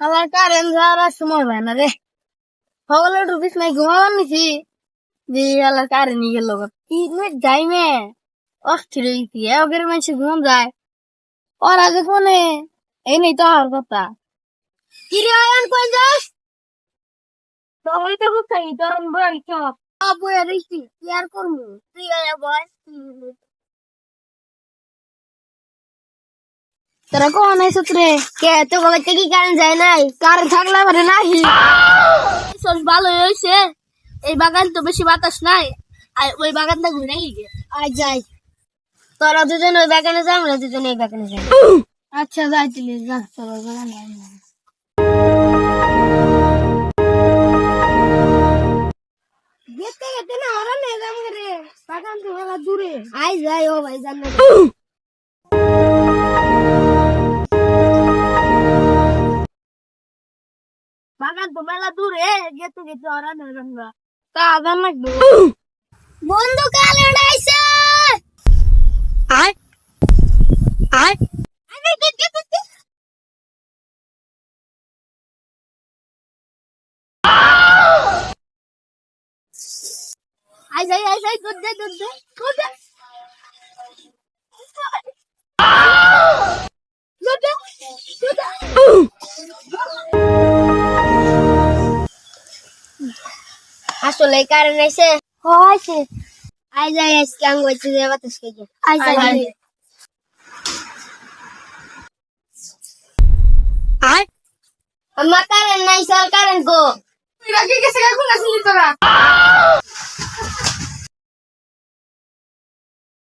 আমার কারেন্ট যাওয়ার আর সময় হয় না রে। সকালে একটু বিছনায় ঘুমাবার নিছি, যে আল্লাহ কারেন্ট নিয়ে গেল। কি যাই মে অস্থির হয়েছি, একের মানুষ ঘুম যায় ওর আগে ফোনে। এই নেই তো আর কথা কি রে আয়ান, কই যাস? সবাই তো কোথায় তোর বই চপ বই রইছি, কি আর করবো? তুই আয়া বয়, তোরা কোন আইসত রে? কে তো কবে থেকে কারেন্ট যায় নাই? কারেন্ট থাকলে মানে নাহি সব ভালো হয়েছে। এই বাগান তো বেশি বাতাস নাই, আর ওই বাগানটা ঘুরে গিয়ে আয় যাই। তোরা দুজন ওই বাগানে যা, আমরা দুজন এই বাগানে যাই। আচ্ছা যাই তুই যা, চলো বাগানে। গেতে গেতে না ওরা নে যাম রে, বাগান তো মেলা দূরে। আয় যাই ও ভাই জান না, বাগান তো মেলা দূরে, গেতে গেতে ওরা নে যাম না। তা জান লাগবে বন্ধু কালে উড়াইছে। আয় আয় আরে কে আয় যাই দুধ দে দুধ দে আসলে কারণ আইছে হইছে। আই যাই আজকে আঙ্গ হইছে যে বাতাস খেয়ে আই যাই আয়। আমার কারণ নাই, সর কারণ গো তুই রাখি গেছে কোন আসলি তোরা?